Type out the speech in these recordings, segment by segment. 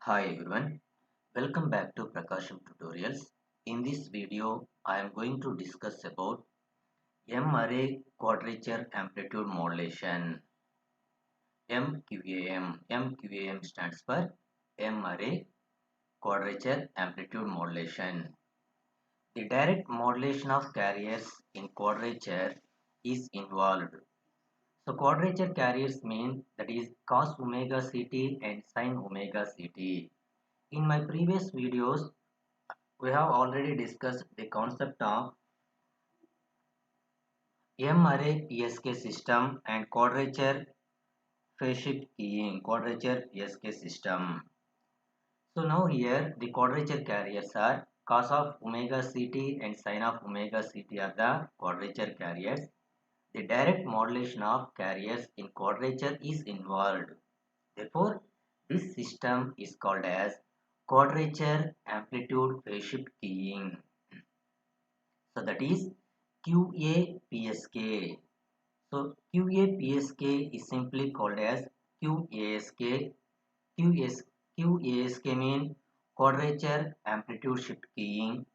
Hi everyone, welcome back to Prakasham Tutorials. In this video, I am going to discuss about M-array quadrature amplitude modulation. MQAM. MQAM stands for M-array quadrature amplitude modulation. The direct modulation of carriers in quadrature is involved. So quadrature carriers mean that is cos omega ct and sin omega ct. In my previous videos, we have already discussed the concept of M-array PSK system and quadrature phase shift keying, quadrature PSK system. So now here the quadrature carriers are cos of omega ct and sin of omega ct are the quadrature carriers. The direct modulation of carriers in quadrature is involved. Therefore, this system is called as quadrature amplitude phase shift keying. So that is QAPSK. So QAPSK is simply called as QASK. QASK means quadrature amplitude shift keying,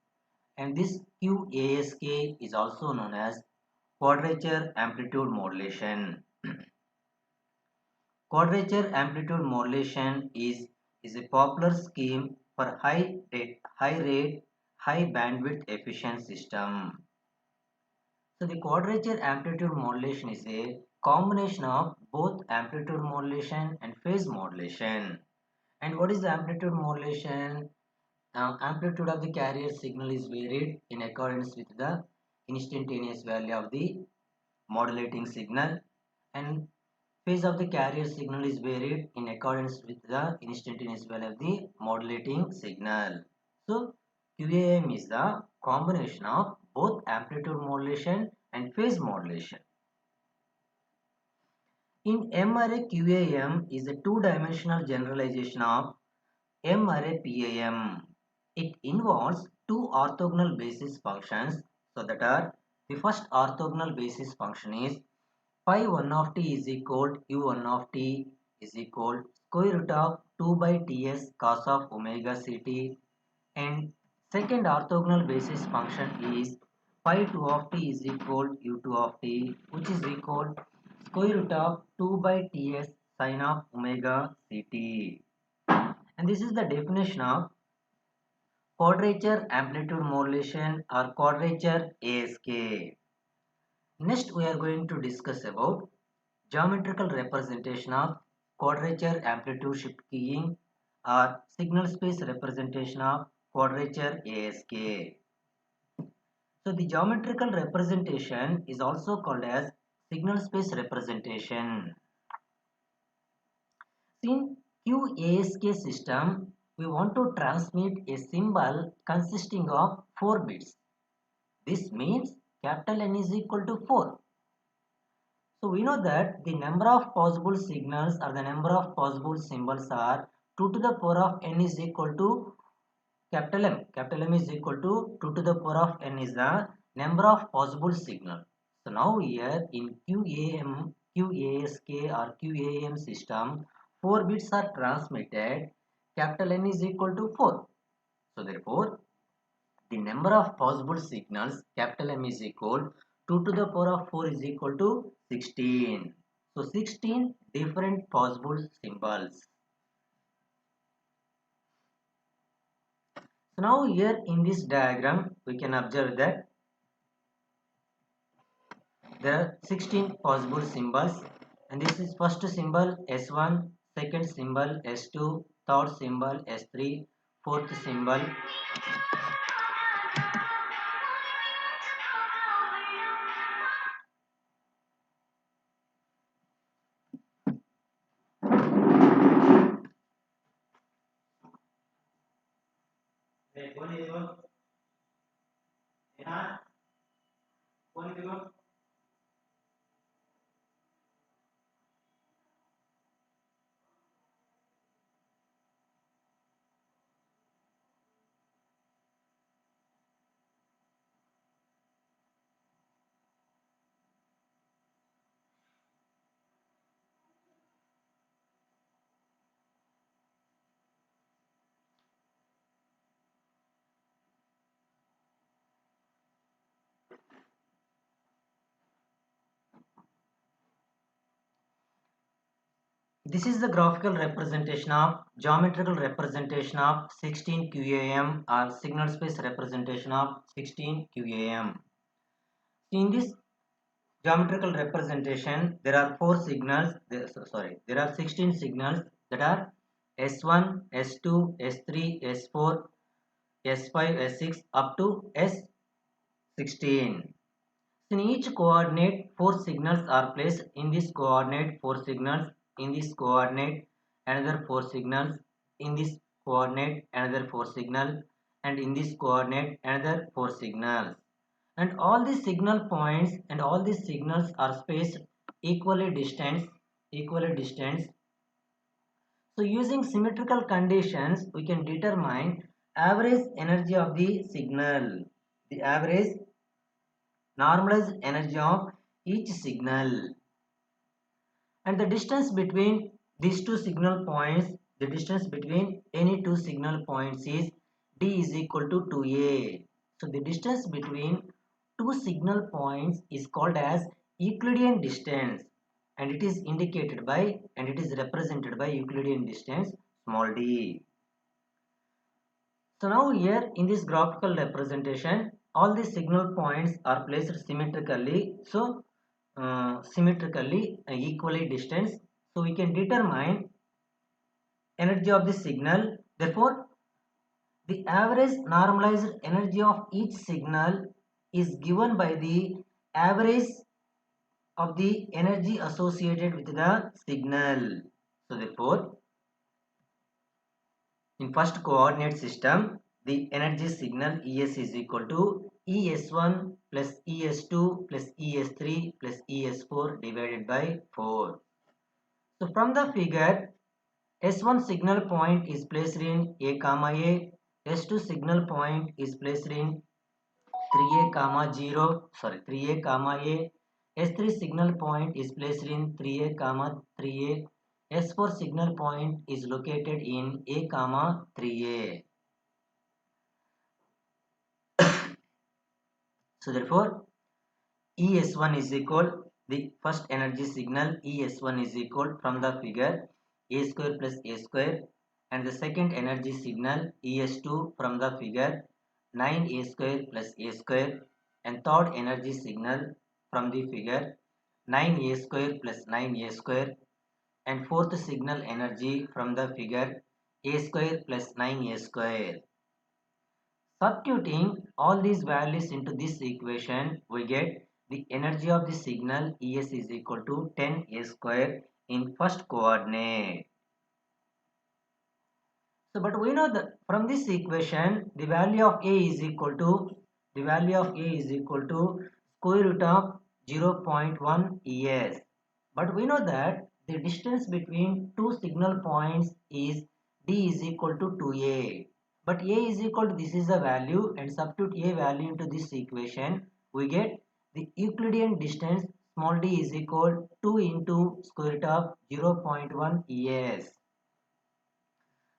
and this QASK is also known as quadrature amplitude modulation. Quadrature amplitude modulation is a popular scheme for high bandwidth efficient system. So the quadrature amplitude modulation is a combination of both amplitude modulation and phase modulation. And what is the amplitude modulation? Amplitude of the carrier signal is varied in accordance with the instantaneous value of the modulating signal, and phase of the carrier signal is varied in accordance with the instantaneous value of the modulating signal. So QAM is the combination of both amplitude modulation and phase modulation. In M-array QAM is a two-dimensional generalization of M-array PAM. It involves two orthogonal basis functions. So that are the first orthogonal basis function is phi 1 of t is equal u1 of t is equal square root of 2 by ts cos of omega ct, and second orthogonal basis function is phi 2 of t is equal u2 of t, which is equal square root of 2 by ts sin of omega ct. And this is the definition of quadrature amplitude modulation or quadrature ASK. Next we are going to discuss about geometrical representation of quadrature amplitude shift keying or signal space representation of quadrature ASK. So the geometrical representation is also called as signal space representation. In QASK system, we want to transmit a symbol consisting of 4 bits. This means capital N is equal to 4. So we know that the number of possible signals or the number of possible symbols are 2 to the power of n is equal to capital M. Capital M is equal to 2 to the power of n is the number of possible signals. So now here in QAM, QASK or QAM system, 4 bits are transmitted. Capital N is equal to 4. So therefore, the number of possible signals capital M is equal 2 to the power of 4 is equal to 16. So 16 different possible symbols. So now here in this diagram we can observe that there are 16 possible symbols, and this is first symbol S1, second symbol S2, third symbol S3, fourth symbol. This is the graphical representation of geometrical representation of 16 QAM or signal space representation of 16 QAM. In this geometrical representation, there are there are 16 signals that are S1, S2, S3, S4, S5, S6 up to S16. In each coordinate, 4 signals are placed in this coordinate, 4 signals in this coordinate, another 4 signals in this coordinate, another 4 signal, and in this coordinate, another 4 signals. And all these signal points and all these signals are spaced equally distance. So using symmetrical conditions, we can determine average energy of the signal, the average normalized energy of each signal, and the distance between these two signal points, the distance between any two signal points is d is equal to 2a. So the distance between two signal points is called as Euclidean distance, and it is indicated by and it is represented by Euclidean distance small d. So now here in this graphical representation, all the signal points are placed symmetrically. So equally distance. So we can determine energy of the signal. Therefore, the average normalized energy of each signal is given by the average of the energy associated with the signal. So therefore, in first coordinate system, the energy signal Es is equal to Es1 plus Es2 plus Es3 plus Es4 divided by 4. So from the figure, S1 signal point is placed in A comma A, S2 signal point is placed in 3A comma 0, 3A comma A, S3 signal point is placed in 3A comma 3A, S4 signal point is located in A comma 3A. So therefore, ES1 is equal, the first energy signal ES1 is equal from the figure A square plus A square, and the second energy signal ES2 from the figure 9A square plus A square, and third energy signal from the figure 9A square plus 9A square, and fourth signal energy from the figure A square plus 9A square. Substituting all these values into this equation, we get the energy of the signal Es is equal to 10A square in first coordinate. So, but we know that from this equation, the value of A is equal to square root of 0.1 Es. But we know that the distance between two signal points is d is equal to 2a. But a is equal to, this is the value, and substitute a value into this equation, we get the Euclidean distance small d is equal to 2 into square root of 0.1 Es.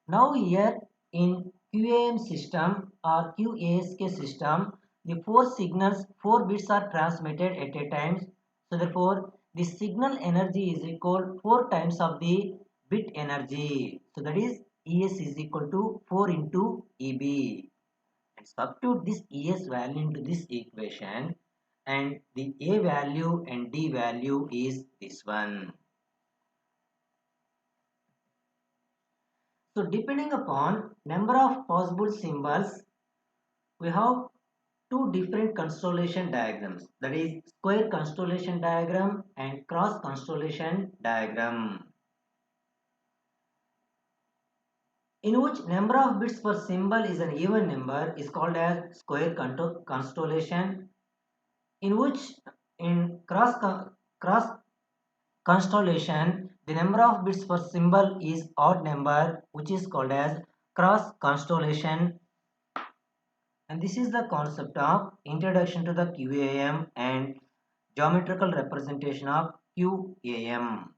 Now here in QAM system or QASK system, the 4 bits are transmitted at a time. So therefore, the signal energy is equal 4 times of the bit energy. So that is Es is equal to 4 into EB. And substitute this Es value into this equation, and the A value and D value is this one. So depending upon number of possible symbols, we have two different constellation diagrams, that is square constellation diagram and cross constellation diagram, in which number of bits per symbol is an even number is called as square constellation, in which in cross constellation the number of bits per symbol is odd number, which is called as cross constellation. And this is the concept of introduction to the QAM and geometrical representation of QAM.